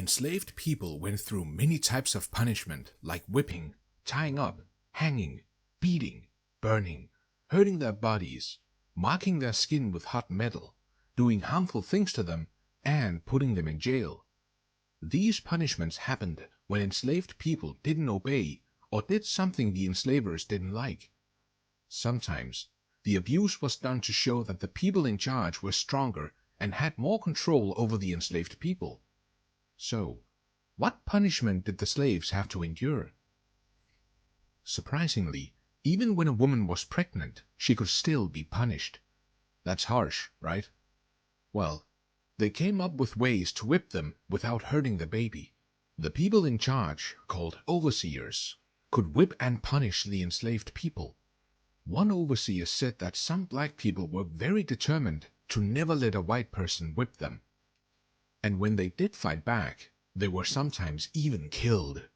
Enslaved people went through many types of punishment like whipping, tying up, hanging, beating, burning, hurting their bodies, marking their skin with hot metal, doing harmful things to them, and putting them in jail. These punishments happened when enslaved people didn't obey or did something the enslavers didn't like. Sometimes, the abuse was done to show that the people in charge were stronger and had more control over the enslaved people. So, what punishment did the slaves have to endure? Surprisingly, even when a woman was pregnant, she could still be punished. That's harsh, right? Well, they came up with ways to whip them without hurting the baby. The people in charge, called overseers, could whip and punish the enslaved people. One overseer said that some black people were very determined to never let a white person whip them. And when they did fight back, they were sometimes even killed.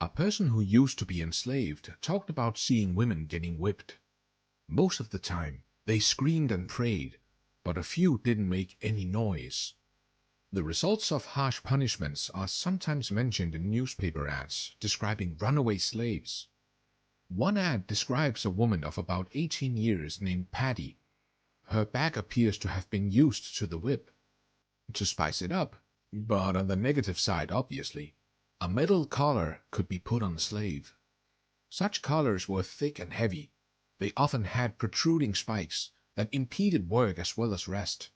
A person who used to be enslaved talked about seeing women getting whipped. Most of the time, they screamed and prayed, but a few didn't make any noise. The results of harsh punishments are sometimes mentioned in newspaper ads describing runaway slaves. One ad describes a woman of about 18 years named Patty. Her back appears to have been used to the whip. To spice it up, but on the negative side obviously, a metal collar could be put on the slave. Such collars were thick and heavy. They often had protruding spikes that impeded work as well as rest.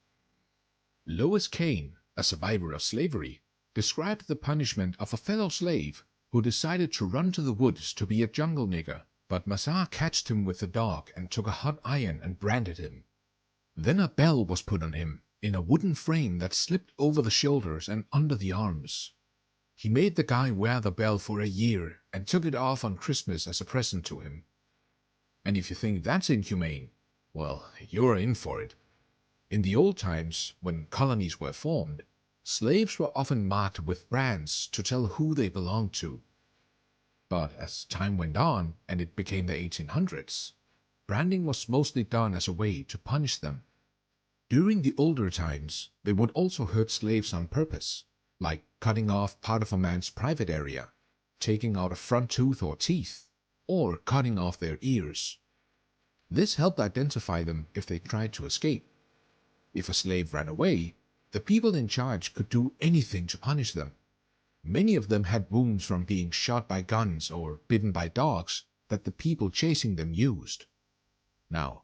Lois Kane, a survivor of slavery, described the punishment of a fellow slave who decided to run to the woods to be a jungle nigger, but Mazar catched him with a dog and took a hot iron and branded him. Then a bell was put on him in a wooden frame that slipped over the shoulders and under the arms. He made the guy wear the bell for a year and took it off on Christmas as a present to him. And if you think that's inhumane, well, you're in for it. In the old times, when colonies were formed, slaves were often marked with brands to tell who they belonged to. But as time went on and it became the 1800s, branding was mostly done as a way to punish them. During the older times, they would also hurt slaves on purpose, like cutting off part of a man's private area, taking out a front tooth or teeth, or cutting off their ears. This helped identify them if they tried to escape. If a slave ran away, the people in charge could do anything to punish them. Many of them had wounds from being shot by guns or bitten by dogs that the people chasing them used. Now,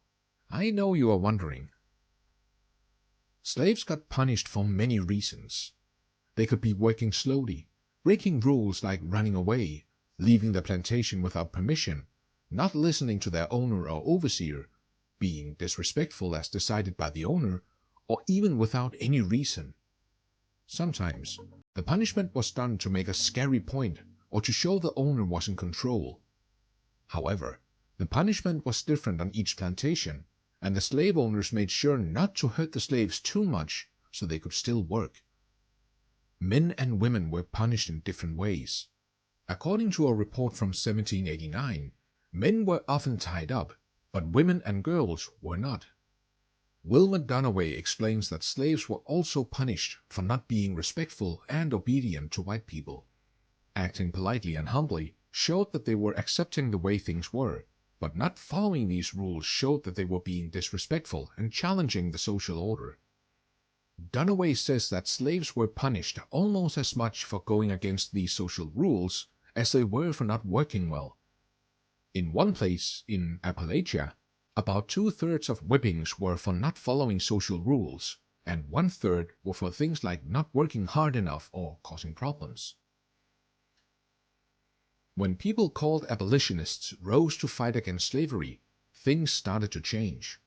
I know you are wondering. Slaves got punished for many reasons. They could be working slowly, breaking rules like running away, leaving the plantation without permission, not listening to their owner or overseer, being disrespectful as decided by the owner, or even without any reason. Sometimes, the punishment was done to make a scary point or to show the owner was in control. However, the punishment was different on each plantation, and the slave owners made sure not to hurt the slaves too much so they could still work. Men and women were punished in different ways. According to a report from 1789, men were often tied up, but women and girls were not. Wilma Dunaway explains that slaves were also punished for not being respectful and obedient to white people. Acting politely and humbly showed that they were accepting the way things were, but not following these rules showed that they were being disrespectful and challenging the social order. Dunaway says that slaves were punished almost as much for going against these social rules as they were for not working well. In one place, in Appalachia, about 2/3 of whippings were for not following social rules, and 1/3 were for things like not working hard enough or causing problems. When people called abolitionists rose to fight against slavery, things started to change.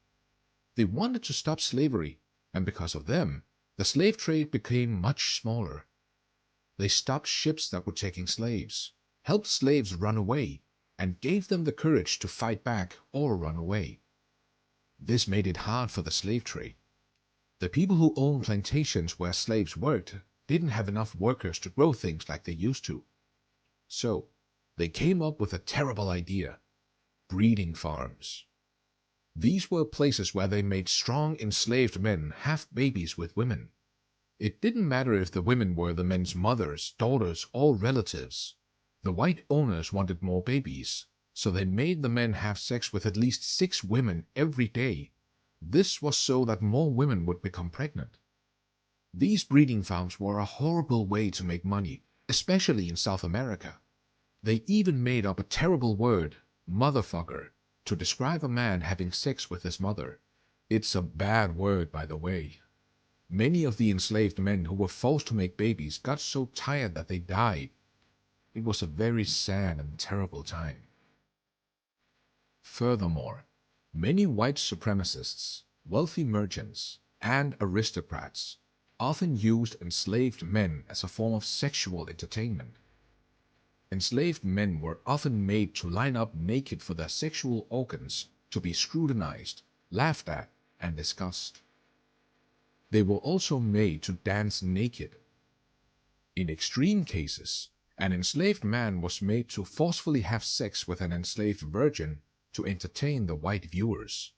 They wanted to stop slavery, and because of them, the slave trade became much smaller. They stopped ships that were taking slaves, helped slaves run away, and gave them the courage to fight back or run away. This made it hard for the slave trade. The people who owned plantations where slaves worked didn't have enough workers to grow things like they used to. So, they came up with a terrible idea: breeding farms. These were places where they made strong enslaved men have babies with women. It didn't matter if the women were the men's mothers, daughters, or relatives. The white owners wanted more babies, so they made the men have sex with at least 6 women every day. This was so that more women would become pregnant. These breeding farms were a horrible way to make money, especially in South America. They even made up a terrible word, motherfucker, to describe a man having sex with his mother. It's a bad word, by the way. Many of the enslaved men who were forced to make babies got so tired that they died. It was a very sad and terrible time. Furthermore, many white supremacists, wealthy merchants, and aristocrats often used enslaved men as a form of sexual entertainment. Enslaved men were often made to line up naked for their sexual organs to be scrutinized, laughed at, and discussed. They were also made to dance naked. In extreme cases, an enslaved man was made to forcefully have sex with an enslaved virgin to entertain the white viewers.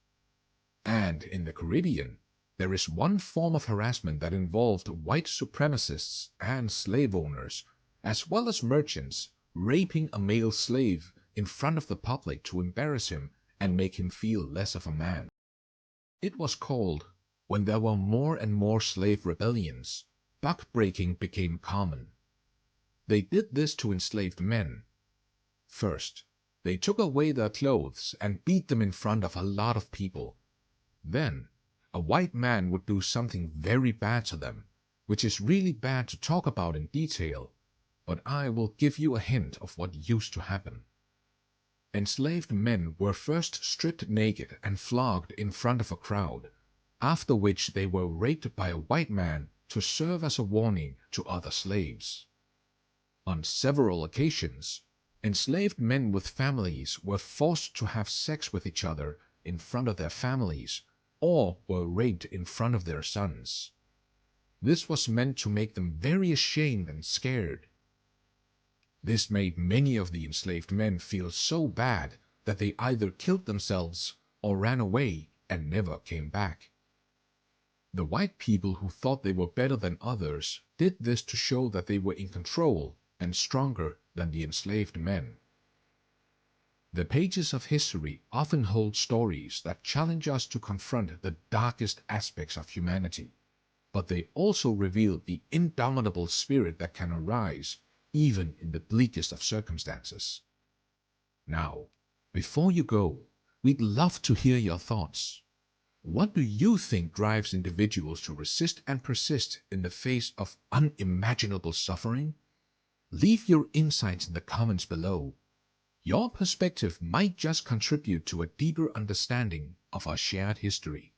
And in the Caribbean, there is one form of harassment that involved white supremacists and slave owners, as well as merchants, raping a male slave in front of the public to embarrass him and make him feel less of a man. It was called, when there were more and more slave rebellions, buck-breaking became common. They did this to enslaved men. First, they took away their clothes and beat them in front of a lot of people. Then, a white man would do something very bad to them, which is really bad to talk about in detail, but I will give you a hint of what used to happen. Enslaved men were first stripped naked and flogged in front of a crowd, after which they were raped by a white man to serve as a warning to other slaves. On several occasions, enslaved men with families were forced to have sex with each other in front of their families, or were raped in front of their sons. This was meant to make them very ashamed and scared. This made many of the enslaved men feel so bad that they either killed themselves or ran away and never came back. The white people who thought they were better than others did this to show that they were in control and stronger than the enslaved men. The pages of history often hold stories that challenge us to confront the darkest aspects of humanity, but they also reveal the indomitable spirit that can arise even in the bleakest of circumstances. Now, before you go, we'd love to hear your thoughts. What do you think drives individuals to resist and persist in the face of unimaginable suffering? Leave your insights in the comments below. Your perspective might just contribute to a deeper understanding of our shared history.